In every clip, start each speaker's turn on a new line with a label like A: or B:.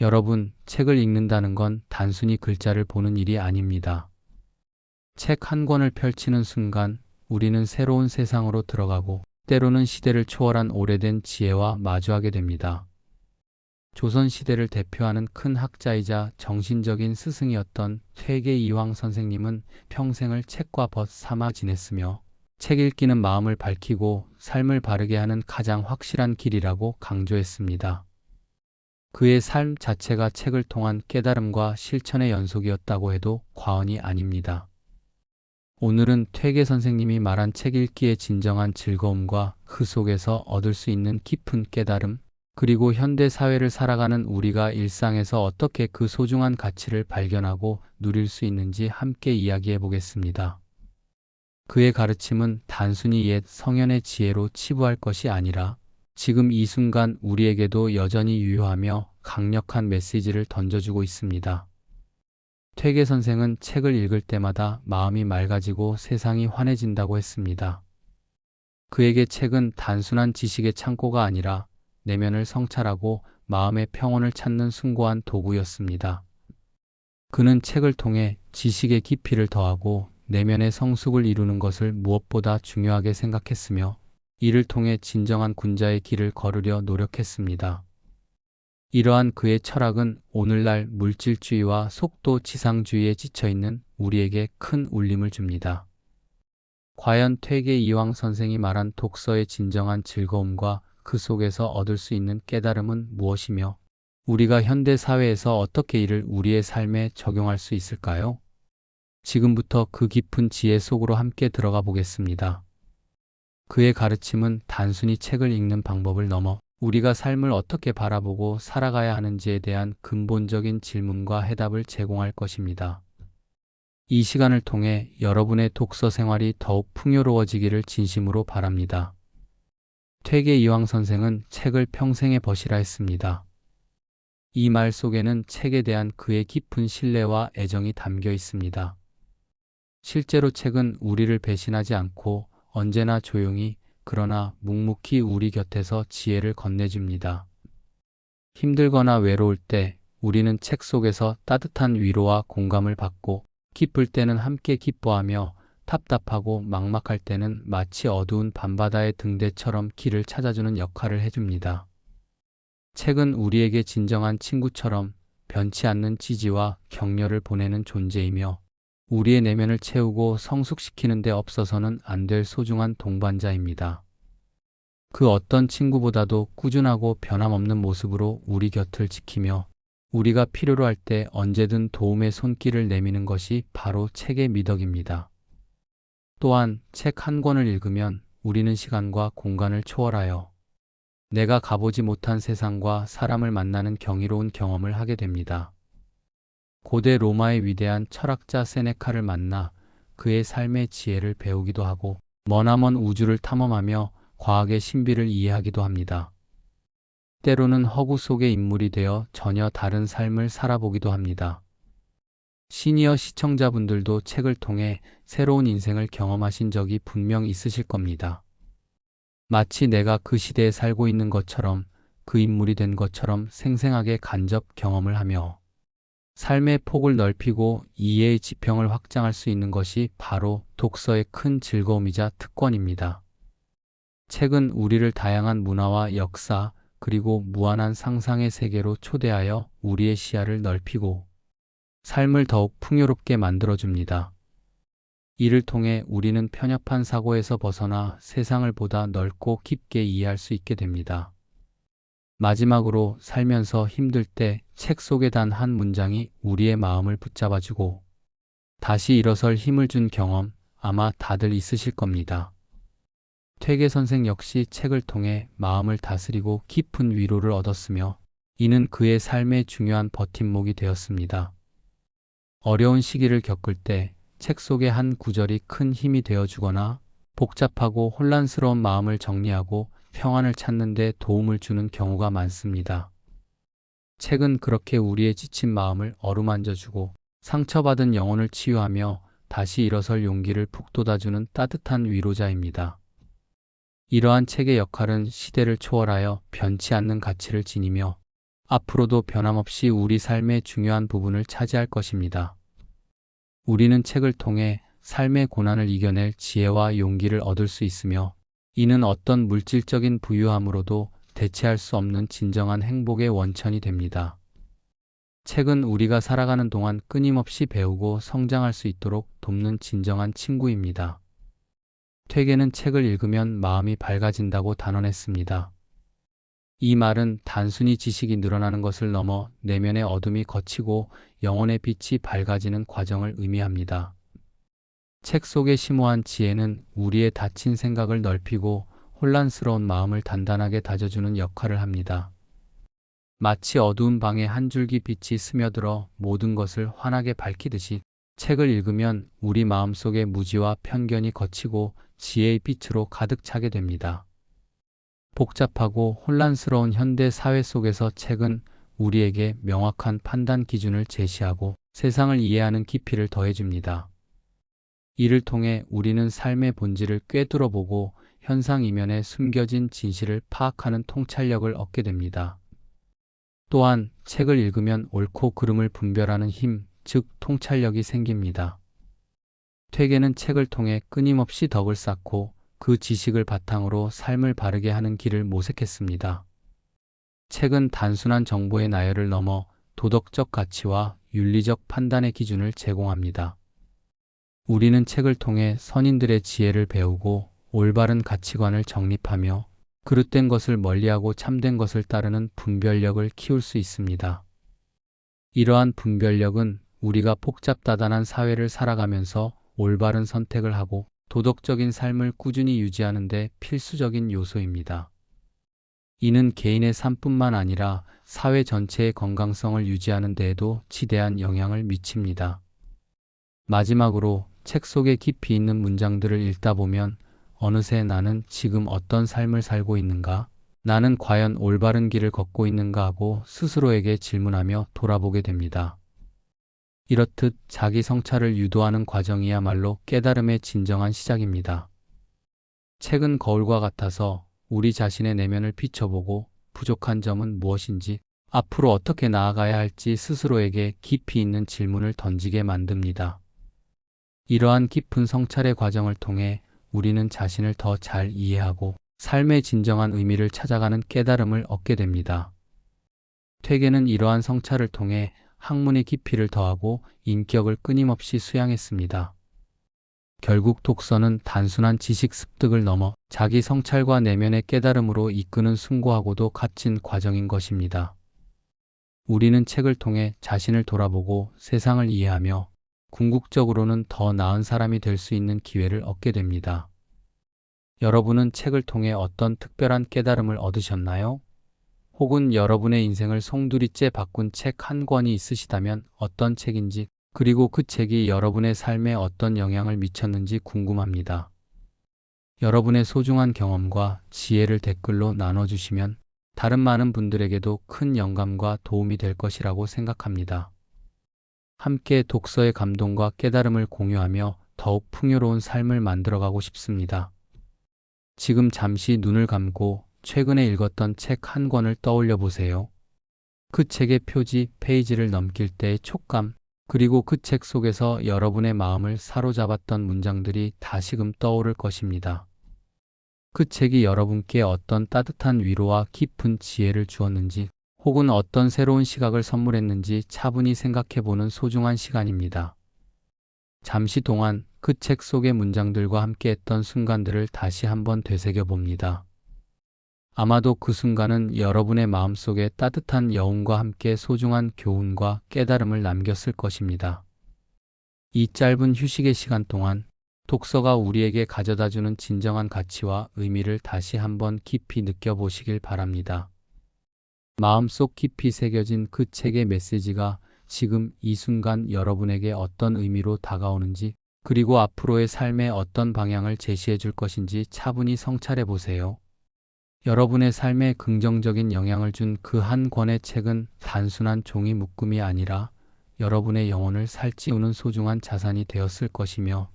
A: 여러분, 책을 읽는다는 건 단순히 글자를 보는 일이 아닙니다. 책 한 권을 펼치는 순간 우리는 새로운 세상으로 들어가고 때로는 시대를 초월한 오래된 지혜와 마주하게 됩니다. 조선시대를 대표하는 큰 학자이자 정신적인 스승이었던 퇴계 이황 선생님은 평생을 책과 벗 삼아 지냈으며 책 읽기는 마음을 밝히고 삶을 바르게 하는 가장 확실한 길이라고 강조했습니다. 그의 삶 자체가 책을 통한 깨달음과 실천의 연속이었다고 해도 과언이 아닙니다. 오늘은 퇴계 선생님이 말한 책 읽기의 진정한 즐거움과 그 속에서 얻을 수 있는 깊은 깨달음, 그리고 현대 사회를 살아가는 우리가 일상에서 어떻게 그 소중한 가치를 발견하고 누릴 수 있는지 함께 이야기해 보겠습니다. 그의 가르침은 단순히 옛 성현의 지혜로 치부할 것이 아니라 지금 이 순간 우리에게도 여전히 유효하며 강력한 메시지를 던져주고 있습니다. 퇴계 선생은 책을 읽을 때마다 마음이 맑아지고 세상이 환해진다고 했습니다. 그에게 책은 단순한 지식의 창고가 아니라 내면을 성찰하고 마음의 평온을 찾는 숭고한 도구였습니다. 그는 책을 통해 지식의 깊이를 더하고 내면의 성숙을 이루는 것을 무엇보다 중요하게 생각했으며 이를 통해 진정한 군자의 길을 걸으려 노력했습니다. 이러한 그의 철학은 오늘날 물질주의와 속도 지상주의에 지쳐있는 우리에게 큰 울림을 줍니다. 과연 퇴계 이황 선생이 말한 독서의 진정한 즐거움과 그 속에서 얻을 수 있는 깨달음은 무엇이며 우리가 현대 사회에서 어떻게 이를 우리의 삶에 적용할 수 있을까요? 지금부터 그 깊은 지혜 속으로 함께 들어가 보겠습니다. 그의 가르침은 단순히 책을 읽는 방법을 넘어 우리가 삶을 어떻게 바라보고 살아가야 하는지에 대한 근본적인 질문과 해답을 제공할 것입니다. 이 시간을 통해 여러분의 독서 생활이 더욱 풍요로워지기를 진심으로 바랍니다. 퇴계 이황 선생은 책을 평생에 버시라 했습니다. 이 말 속에는 책에 대한 그의 깊은 신뢰와 애정이 담겨 있습니다. 실제로 책은 우리를 배신하지 않고 언제나 조용히 그러나 묵묵히 우리 곁에서 지혜를 건네줍니다. 힘들거나 외로울 때 우리는 책 속에서 따뜻한 위로와 공감을 받고 기쁠 때는 함께 기뻐하며 답답하고 막막할 때는 마치 어두운 밤바다의 등대처럼 길을 찾아주는 역할을 해줍니다. 책은 우리에게 진정한 친구처럼 변치 않는 지지와 격려를 보내는 존재이며 우리의 내면을 채우고 성숙시키는 데 없어서는 안 될 소중한 동반자입니다. 그 어떤 친구보다도 꾸준하고 변함없는 모습으로 우리 곁을 지키며 우리가 필요로 할 때 언제든 도움의 손길을 내미는 것이 바로 책의 미덕입니다. 또한 책 한 권을 읽으면 우리는 시간과 공간을 초월하여 내가 가보지 못한 세상과 사람을 만나는 경이로운 경험을 하게 됩니다. 고대 로마의 위대한 철학자 세네카를 만나 그의 삶의 지혜를 배우기도 하고 머나먼 우주를 탐험하며 과학의 신비를 이해하기도 합니다. 때로는 허구 속의 인물이 되어 전혀 다른 삶을 살아보기도 합니다. 시니어 시청자분들도 책을 통해 새로운 인생을 경험하신 적이 분명 있으실 겁니다. 마치 내가 그 시대에 살고 있는 것처럼 그 인물이 된 것처럼 생생하게 간접 경험을 하며 삶의 폭을 넓히고 이해의 지평을 확장할 수 있는 것이 바로 독서의 큰 즐거움이자 특권입니다. 책은 우리를 다양한 문화와 역사 그리고 무한한 상상의 세계로 초대하여 우리의 시야를 넓히고 삶을 더욱 풍요롭게 만들어줍니다. 이를 통해 우리는 편협한 사고에서 벗어나 세상을 보다 넓고 깊게 이해할 수 있게 됩니다. 마지막으로 살면서 힘들 때 책 속의 단 한 문장이 우리의 마음을 붙잡아주고 다시 일어설 힘을 준 경험 아마 다들 있으실 겁니다. 퇴계 선생 역시 책을 통해 마음을 다스리고 깊은 위로를 얻었으며 이는 그의 삶의 중요한 버팀목이 되었습니다. 어려운 시기를 겪을 때 책 속의 한 구절이 큰 힘이 되어주거나 복잡하고 혼란스러운 마음을 정리하고 평안을 찾는 데 도움을 주는 경우가 많습니다. 책은 그렇게 우리의 지친 마음을 어루만져주고 상처받은 영혼을 치유하며 다시 일어설 용기를 북돋아주는 따뜻한 위로자입니다. 이러한 책의 역할은 시대를 초월하여 변치 않는 가치를 지니며 앞으로도 변함없이 우리 삶의 중요한 부분을 차지할 것입니다. 우리는 책을 통해 삶의 고난을 이겨낼 지혜와 용기를 얻을 수 있으며, 이는 어떤 물질적인 부유함으로도 대체할 수 없는 진정한 행복의 원천이 됩니다. 책은 우리가 살아가는 동안 끊임없이 배우고 성장할 수 있도록 돕는 진정한 친구입니다. 퇴계는 책을 읽으면 마음이 밝아진다고 단언했습니다. 이 말은 단순히 지식이 늘어나는 것을 넘어 내면의 어둠이 걷히고 영혼의 빛이 밝아지는 과정을 의미합니다. 책 속의 심오한 지혜는 우리의 닫힌 생각을 넓히고 혼란스러운 마음을 단단하게 다져주는 역할을 합니다. 마치 어두운 방에 한 줄기 빛이 스며들어 모든 것을 환하게 밝히듯이, 책을 읽으면 우리 마음속의 무지와 편견이 걷히고 지혜의 빛으로 가득 차게 됩니다. 복잡하고 혼란스러운 현대 사회 속에서 책은 우리에게 명확한 판단 기준을 제시하고 세상을 이해하는 깊이를 더해줍니다. 이를 통해 우리는 삶의 본질을 꿰뚫어보고 현상 이면에 숨겨진 진실을 파악하는 통찰력을 얻게 됩니다. 또한 책을 읽으면 옳고 그름을 분별하는 힘, 즉 통찰력이 생깁니다. 퇴계는 책을 통해 끊임없이 덕을 쌓고 그 지식을 바탕으로 삶을 바르게 하는 길을 모색했습니다. 책은 단순한 정보의 나열을 넘어 도덕적 가치와 윤리적 판단의 기준을 제공합니다. 우리는 책을 통해 선인들의 지혜를 배우고 올바른 가치관을 정립하며 그릇된 것을 멀리하고 참된 것을 따르는 분별력을 키울 수 있습니다. 이러한 분별력은 우리가 복잡다단한 사회를 살아가면서 올바른 선택을 하고 도덕적인 삶을 꾸준히 유지하는 데 필수적인 요소입니다. 이는 개인의 삶뿐만 아니라 사회 전체의 건강성을 유지하는 데에도 지대한 영향을 미칩니다. 마지막으로 책 속에 깊이 있는 문장들을 읽다 보면 어느새 나는 지금 어떤 삶을 살고 있는가? 나는 과연 올바른 길을 걷고 있는가 하고 스스로에게 질문하며 돌아보게 됩니다. 이렇듯 자기 성찰을 유도하는 과정이야말로 깨달음의 진정한 시작입니다. 책은 거울과 같아서 우리 자신의 내면을 비춰보고 부족한 점은 무엇인지, 앞으로 어떻게 나아가야 할지 스스로에게 깊이 있는 질문을 던지게 만듭니다. 이러한 깊은 성찰의 과정을 통해 우리는 자신을 더 잘 이해하고 삶의 진정한 의미를 찾아가는 깨달음을 얻게 됩니다. 퇴계는 이러한 성찰을 통해 학문의 깊이를 더하고 인격을 끊임없이 수양했습니다. 결국 독서는 단순한 지식 습득을 넘어 자기 성찰과 내면의 깨달음으로 이끄는 숭고하고도 값진 과정인 것입니다. 우리는 책을 통해 자신을 돌아보고 세상을 이해하며 궁극적으로는 더 나은 사람이 될 수 있는 기회를 얻게 됩니다. 여러분은 책을 통해 어떤 특별한 깨달음을 얻으셨나요? 혹은 여러분의 인생을 송두리째 바꾼 책 한 권이 있으시다면 어떤 책인지, 그리고 그 책이 여러분의 삶에 어떤 영향을 미쳤는지 궁금합니다. 여러분의 소중한 경험과 지혜를 댓글로 나눠주시면 다른 많은 분들에게도 큰 영감과 도움이 될 것이라고 생각합니다. 함께 독서의 감동과 깨달음을 공유하며 더욱 풍요로운 삶을 만들어가고 싶습니다. 지금 잠시 눈을 감고 최근에 읽었던 책 한 권을 떠올려 보세요. 그 책의 표지, 페이지를 넘길 때의 촉감, 그리고 그 책 속에서 여러분의 마음을 사로잡았던 문장들이 다시금 떠오를 것입니다. 그 책이 여러분께 어떤 따뜻한 위로와 깊은 지혜를 주었는지, 혹은 어떤 새로운 시각을 선물했는지 차분히 생각해보는 소중한 시간입니다. 잠시 동안 그 책 속의 문장들과 함께했던 순간들을 다시 한번 되새겨봅니다. 아마도 그 순간은 여러분의 마음속에 따뜻한 여운과 함께 소중한 교훈과 깨달음을 남겼을 것입니다. 이 짧은 휴식의 시간 동안 독서가 우리에게 가져다주는 진정한 가치와 의미를 다시 한번 깊이 느껴보시길 바랍니다. 마음속 깊이 새겨진 그 책의 메시지가 지금 이 순간 여러분에게 어떤 의미로 다가오는지, 그리고 앞으로의 삶에 어떤 방향을 제시해 줄 것인지 차분히 성찰해 보세요. 여러분의 삶에 긍정적인 영향을 준 그 한 권의 책은 단순한 종이 묶음이 아니라 여러분의 영혼을 살찌우는 소중한 자산이 되었을 것이며,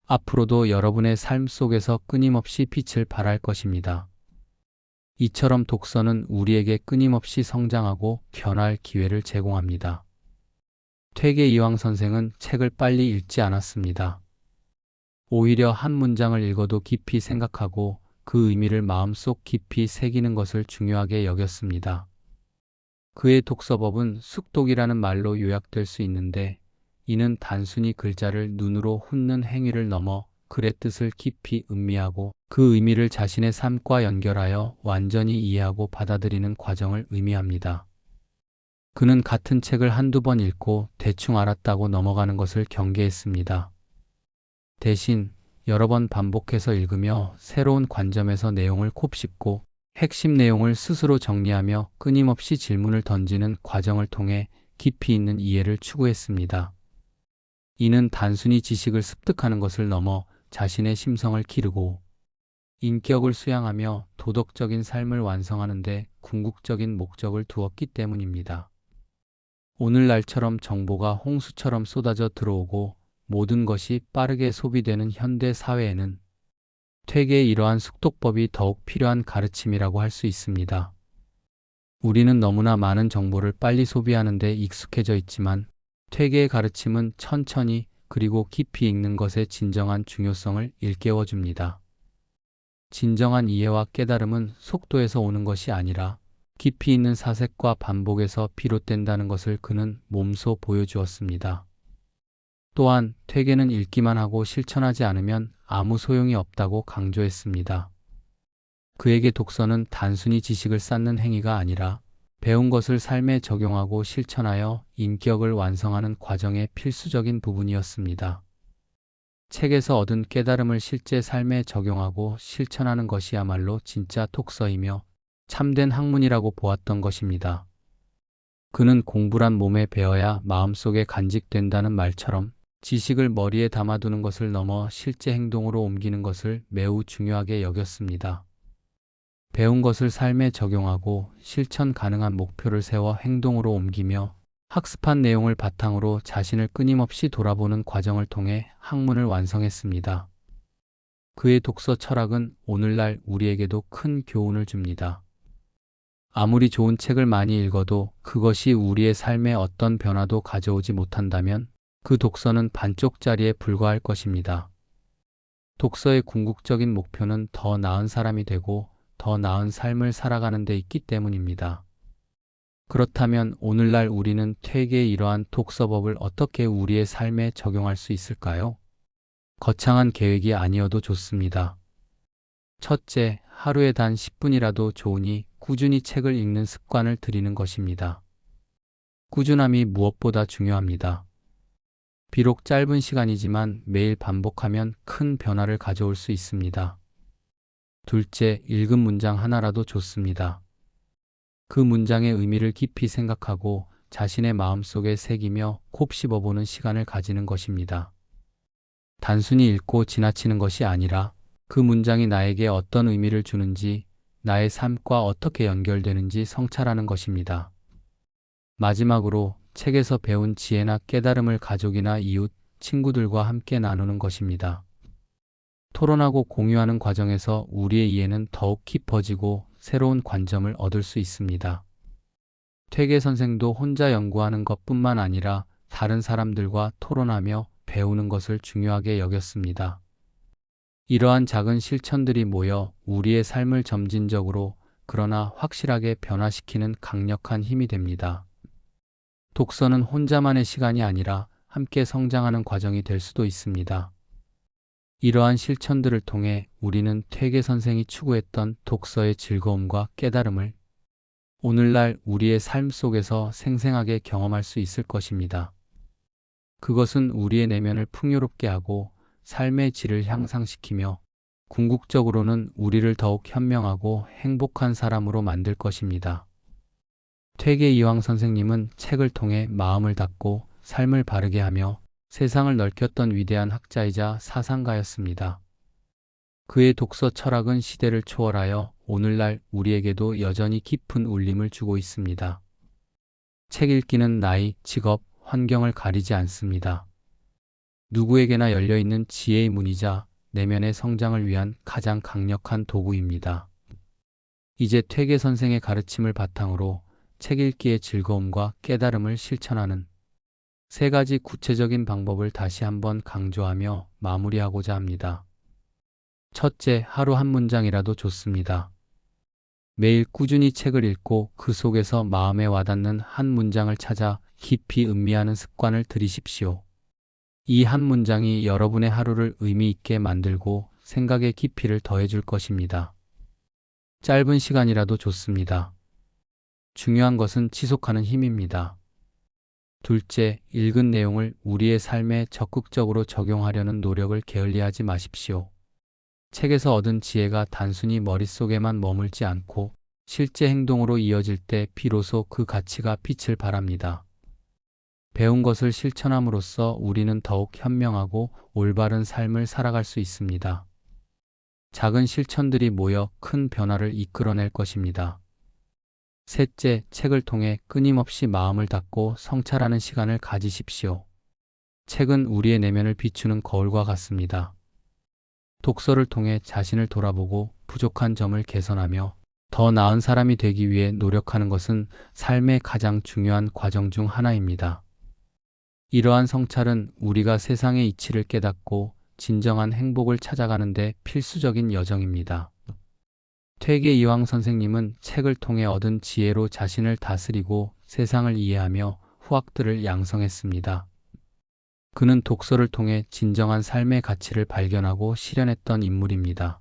A: 앞으로도 여러분의 삶 속에서 끊임없이 빛을 발할 것입니다. 이처럼 독서는 우리에게 끊임없이 성장하고 변화할 기회를 제공합니다. 퇴계 이황 선생은 책을 빨리 읽지 않았습니다. 오히려 한 문장을 읽어도 깊이 생각하고 그 의미를 마음속 깊이 새기는 것을 중요하게 여겼습니다. 그의 독서법은 숙독이라는 말로 요약될 수 있는데, 이는 단순히 글자를 눈으로 훑는 행위를 넘어 글의 뜻을 깊이 음미하고 그 의미를 자신의 삶과 연결하여 완전히 이해하고 받아들이는 과정을 의미합니다. 그는 같은 책을 한두 번 읽고 대충 알았다고 넘어가는 것을 경계했습니다. 대신 여러 번 반복해서 읽으며 새로운 관점에서 내용을 곱씹고 핵심 내용을 스스로 정리하며 끊임없이 질문을 던지는 과정을 통해 깊이 있는 이해를 추구했습니다. 이는 단순히 지식을 습득하는 것을 넘어 자신의 심성을 기르고 인격을 수양하며 도덕적인 삶을 완성하는 데 궁극적인 목적을 두었기 때문입니다. 오늘날처럼 정보가 홍수처럼 쏟아져 들어오고 모든 것이 빠르게 소비되는 현대 사회에는 퇴계의 이러한 숙독법이 더욱 필요한 가르침이라고 할 수 있습니다. 우리는 너무나 많은 정보를 빨리 소비하는 데 익숙해져 있지만 퇴계의 가르침은 천천히 그리고 깊이 읽는 것의 진정한 중요성을 일깨워 줍니다. 진정한 이해와 깨달음은 속도에서 오는 것이 아니라 깊이 있는 사색과 반복에서 비롯된다는 것을 그는 몸소 보여주었습니다. 또한 퇴계는 읽기만 하고 실천하지 않으면 아무 소용이 없다고 강조했습니다. 그에게 독서는 단순히 지식을 쌓는 행위가 아니라 배운 것을 삶에 적용하고 실천하여 인격을 완성하는 과정의 필수적인 부분이었습니다. 책에서 얻은 깨달음을 실제 삶에 적용하고 실천하는 것이야말로 진짜 독서이며 참된 학문이라고 보았던 것입니다. 그는 공부란 몸에 배어야 마음속에 간직된다는 말처럼 지식을 머리에 담아두는 것을 넘어 실제 행동으로 옮기는 것을 매우 중요하게 여겼습니다. 배운 것을 삶에 적용하고 실천 가능한 목표를 세워 행동으로 옮기며 학습한 내용을 바탕으로 자신을 끊임없이 돌아보는 과정을 통해 학문을 완성했습니다. 그의 독서 철학은 오늘날 우리에게도 큰 교훈을 줍니다. 아무리 좋은 책을 많이 읽어도 그것이 우리의 삶에 어떤 변화도 가져오지 못한다면 그 독서는 반쪽짜리에 불과할 것입니다. 독서의 궁극적인 목표는 더 나은 사람이 되고 더 나은 삶을 살아가는 데 있기 때문입니다. 그렇다면 오늘날 우리는 퇴계의 이러한 독서법을 어떻게 우리의 삶에 적용할 수 있을까요? 거창한 계획이 아니어도 좋습니다. 첫째, 하루에 단 10분이라도 좋으니 꾸준히 책을 읽는 습관을 들이는 것입니다. 꾸준함이 무엇보다 중요합니다. 비록 짧은 시간이지만 매일 반복하면 큰 변화를 가져올 수 있습니다. 둘째, 읽은 문장 하나라도 좋습니다. 그 문장의 의미를 깊이 생각하고 자신의 마음속에 새기며 곱씹어보는 시간을 가지는 것입니다. 단순히 읽고 지나치는 것이 아니라 그 문장이 나에게 어떤 의미를 주는지, 나의 삶과 어떻게 연결되는지 성찰하는 것입니다. 마지막으로 책에서 배운 지혜나 깨달음을 가족이나 이웃, 친구들과 함께 나누는 것입니다. 토론하고 공유하는 과정에서 우리의 이해는 더욱 깊어지고 새로운 관점을 얻을 수 있습니다. 퇴계 선생도 혼자 연구하는 것뿐만 아니라 다른 사람들과 토론하며 배우는 것을 중요하게 여겼습니다. 이러한 작은 실천들이 모여 우리의 삶을 점진적으로 그러나 확실하게 변화시키는 강력한 힘이 됩니다. 독서는 혼자만의 시간이 아니라 함께 성장하는 과정이 될 수도 있습니다. 이러한 실천들을 통해 우리는 퇴계 선생이 추구했던 독서의 즐거움과 깨달음을 오늘날 우리의 삶 속에서 생생하게 경험할 수 있을 것입니다. 그것은 우리의 내면을 풍요롭게 하고 삶의 질을 향상시키며 궁극적으로는 우리를 더욱 현명하고 행복한 사람으로 만들 것입니다. 퇴계 이황 선생님은 책을 통해 마음을 닫고 삶을 바르게 하며 세상을 넓혔던 위대한 학자이자 사상가였습니다. 그의 독서 철학은 시대를 초월하여 오늘날 우리에게도 여전히 깊은 울림을 주고 있습니다. 책 읽기는 나이, 직업, 환경을 가리지 않습니다. 누구에게나 열려있는 지혜의 문이자 내면의 성장을 위한 가장 강력한 도구입니다. 이제 퇴계 선생의 가르침을 바탕으로 책 읽기의 즐거움과 깨달음을 실천하는 세 가지 구체적인 방법을 다시 한번 강조하며 마무리하고자 합니다. 첫째, 하루 한 문장이라도 좋습니다. 매일 꾸준히 책을 읽고 그 속에서 마음에 와닿는 한 문장을 찾아 깊이 음미하는 습관을 들이십시오. 이 한 문장이 여러분의 하루를 의미 있게 만들고 생각의 깊이를 더해줄 것입니다. 짧은 시간이라도 좋습니다. 중요한 것은 지속하는 힘입니다. 둘째, 읽은 내용을 우리의 삶에 적극적으로 적용하려는 노력을 게을리하지 마십시오. 책에서 얻은 지혜가 단순히 머릿속에만 머물지 않고 실제 행동으로 이어질 때 비로소 그 가치가 빛을 발합니다. 배운 것을 실천함으로써 우리는 더욱 현명하고 올바른 삶을 살아갈 수 있습니다. 작은 실천들이 모여 큰 변화를 이끌어낼 것입니다. 셋째, 책을 통해 끊임없이 마음을 닫고 성찰하는 시간을 가지십시오. 책은 우리의 내면을 비추는 거울과 같습니다. 독서를 통해 자신을 돌아보고 부족한 점을 개선하며 더 나은 사람이 되기 위해 노력하는 것은 삶의 가장 중요한 과정 중 하나입니다. 이러한 성찰은 우리가 세상의 이치를 깨닫고 진정한 행복을 찾아가는 데 필수적인 여정입니다. 퇴계 이황 선생님은 책을 통해 얻은 지혜로 자신을 다스리고 세상을 이해하며 후학들을 양성했습니다. 그는 독서를 통해 진정한 삶의 가치를 발견하고 실현했던 인물입니다.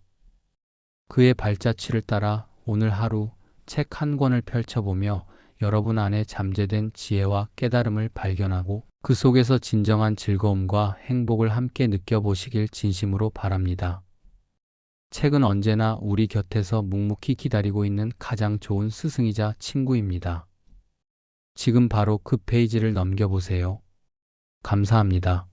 A: 그의 발자취를 따라 오늘 하루 책 한 권을 펼쳐보며 여러분 안에 잠재된 지혜와 깨달음을 발견하고 그 속에서 진정한 즐거움과 행복을 함께 느껴보시길 진심으로 바랍니다. 책은 언제나 우리 곁에서 묵묵히 기다리고 있는 가장 좋은 스승이자 친구입니다. 지금 바로 그 페이지를 넘겨보세요. 감사합니다.